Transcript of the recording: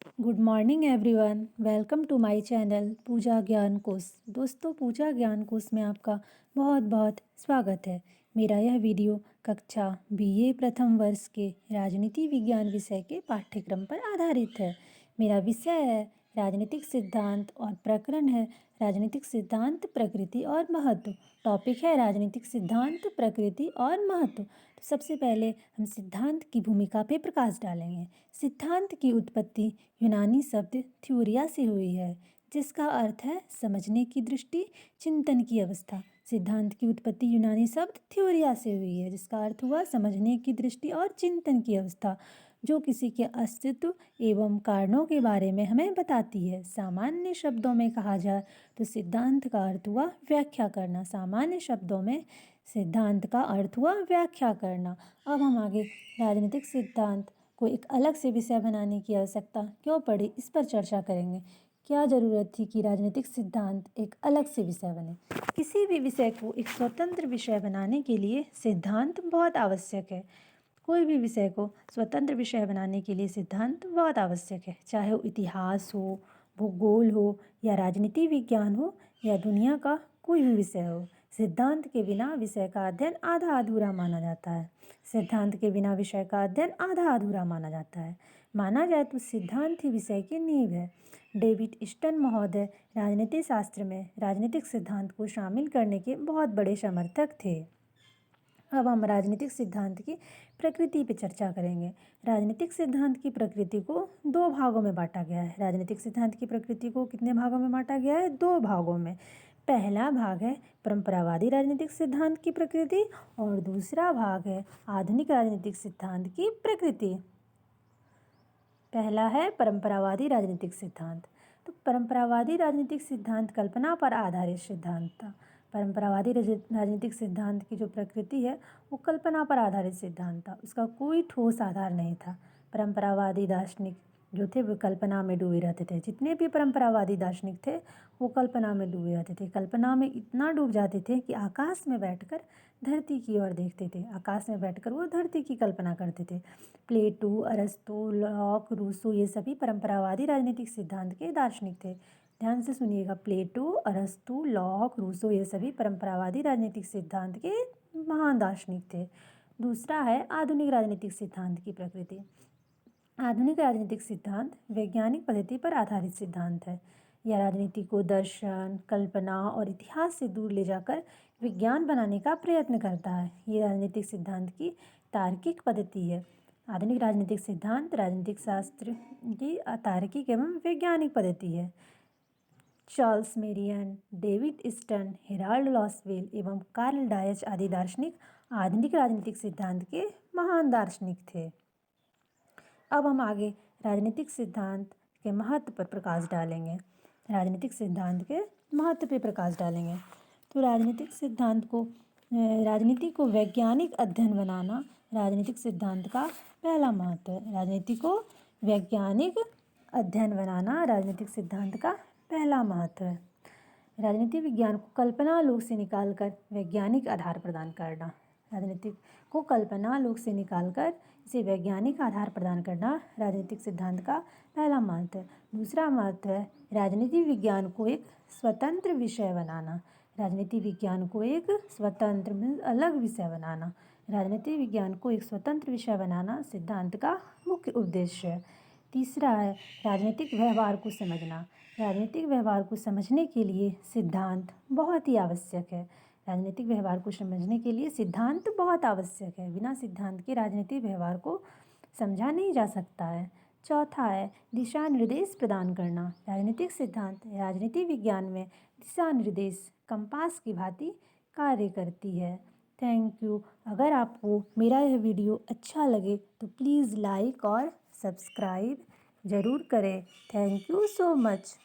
Good morning everyone. Welcome to my channel Pooja Gyan Kosh. दोस्तों, पूजा ज्ञान कोश में आपका बहुत बहुत स्वागत है। मेरा यह वीडियो कक्षा बीए प्रथम वर्ष के राजनीति विज्ञान विषय के पाठ्यक्रम पर आधारित है। मेरा विषय है राजनीतिक सिद्धांत और प्रकरण है राजनीतिक सिद्धांत प्रकृति और महत्व। टॉपिक है राजनीतिक सिद्धांत प्रकृति और महत्व। तो सबसे पहले हम सिद्धांत की भूमिका पे प्रकाश डालेंगे। सिद्धांत की उत्पत्ति यूनानी शब्द थ्योरिया से हुई है, जिसका अर्थ है समझने की दृष्टि, चिंतन की अवस्था। सिद्धांत की उत्पत्ति यूनानी शब्द थ्योरिया से हुई है, जिसका अर्थ हुआ समझने की दृष्टि और चिंतन की अवस्था, जो किसी के अस्तित्व एवं कारणों के बारे में हमें बताती है। सामान्य शब्दों में कहा जाए तो सिद्धांत का अर्थ हुआ व्याख्या करना। सामान्य शब्दों में सिद्धांत का अर्थ हुआ व्याख्या करना। अब हम आगे राजनीतिक सिद्धांत को एक अलग से विषय बनाने की आवश्यकता क्यों पड़ी, इस पर चर्चा करेंगे। क्या ज़रूरत थी कि राजनीतिक सिद्धांत एक अलग से विषय बने? किसी भी विषय को एक स्वतंत्र विषय बनाने के लिए सिद्धांत बहुत आवश्यक है। कोई भी विषय को स्वतंत्र विषय बनाने के लिए सिद्धांत बहुत आवश्यक है, चाहे वो इतिहास हो, भूगोल हो, या राजनीति विज्ञान हो, या दुनिया का कोई भी विषय हो। सिद्धांत के बिना विषय का अध्ययन आधा अधूरा माना जाता है। सिद्धांत के बिना विषय का अध्ययन आधा अधूरा माना जाता है। माना जाए तो सिद्धांत ही विषय की नींव है। डेविड स्टन महोदय राजनीति शास्त्र में राजनीतिक सिद्धांत को शामिल करने के बहुत बड़े समर्थक थे। अब हम राजनीतिक सिद्धांत की प्रकृति पर चर्चा करेंगे। राजनीतिक सिद्धांत की प्रकृति को दो भागों में बांटा गया है। राजनीतिक सिद्धांत की प्रकृति को कितने भागों में बांटा गया है? दो भागों में। पहला भाग है परंपरावादी राजनीतिक सिद्धांत की प्रकृति और दूसरा भाग है आधुनिक राजनीतिक सिद्धांत की प्रकृति। पहला है परंपरावादी राजनीतिक सिद्धांत। तो परंपरावादी राजनीतिक सिद्धांत कल्पना पर आधारित सिद्धांत था। परंपरावादी राजनीतिक सिद्धांत की जो प्रकृति है वो कल्पना पर आधारित सिद्धांत था, उसका कोई ठोस आधार नहीं था। परंपरावादी दार्शनिक जो थे वो कल्पना में डूबे रहते थे। जितने भी परंपरावादी दार्शनिक थे वो कल्पना में डूबे रहते थे। कल्पना में इतना डूब जाते थे कि आकाश में बैठकर धरती की ओर देखते थे। आकाश में बैठकर वो धरती की कल्पना करते थे। प्लेटो, अरस्तु, लॉक, रूसो ये सभी परंपरावादी राजनीतिक सिद्धांत के दार्शनिक थे। ध्यान से सुनिएगा, प्लेटो, अरस्तु, लॉक, रूसो ये सभी परंपरावादी राजनीतिक सिद्धांत के महान दार्शनिक थे। दूसरा है आधुनिक राजनीतिक सिद्धांत की प्रकृति। आधुनिक राजनीतिक सिद्धांत वैज्ञानिक पद्धति पर आधारित सिद्धांत है। यह राजनीति को दर्शन, कल्पना और इतिहास से दूर ले जाकर विज्ञान बनाने का प्रयत्न करता है। ये राजनीतिक सिद्धांत की तार्किक पद्धति है। आधुनिक राजनीतिक सिद्धांत राजनीतिक शास्त्र की तार्किक एवं वैज्ञानिक पद्धति है। Charles Merriam, David Easton, Harold Lasswell एवं कार्ल डायच आदि दार्शनिक आधुनिक राजनीतिक सिद्धांत के महान दार्शनिक थे। अब हम आगे राजनीतिक सिद्धांत के महत्व पर प्रकाश डालेंगे। राजनीतिक सिद्धांत के महत्व पर प्रकाश डालेंगे। तो राजनीति को वैज्ञानिक अध्ययन बनाना राजनीतिक सिद्धांत का पहला महत्व है। राजनीति को वैज्ञानिक अध्ययन बनाना राजनीतिक सिद्धांत का पहला महत्व है। राजनीति विज्ञान को कल्पना लोक से निकालकर वैज्ञानिक आधार प्रदान करना। राजनीति को कल्पना लोक से निकालकर इसे वैज्ञानिक आधार प्रदान करना राजनीतिक सिद्धांत का पहला महत्व है। दूसरा महत्व है राजनीति विज्ञान को एक स्वतंत्र विषय बनाना। राजनीति विज्ञान को एक स्वतंत्र अलग विषय बनाना। राजनीति विज्ञान को एक स्वतंत्र विषय बनाना सिद्धांत का मुख्य उद्देश्य है। तीसरा है राजनीतिक व्यवहार को समझना। राजनीतिक व्यवहार को समझने के लिए सिद्धांत बहुत ही आवश्यक है। राजनीतिक व्यवहार को समझने के लिए सिद्धांत बहुत आवश्यक है। बिना सिद्धांत के राजनीतिक व्यवहार को समझा नहीं जा सकता है। चौथा है दिशा निर्देश प्रदान करना। राजनीतिक सिद्धांत राजनीति विज्ञान में दिशा निर्देश कंपास की भांति कार्य करती है। Thank you. अगर आपको मेरा यह वीडियो अच्छा लगे तो प्लीज़ लाइक और सब्सक्राइब ज़रूर करें। Thank you so much.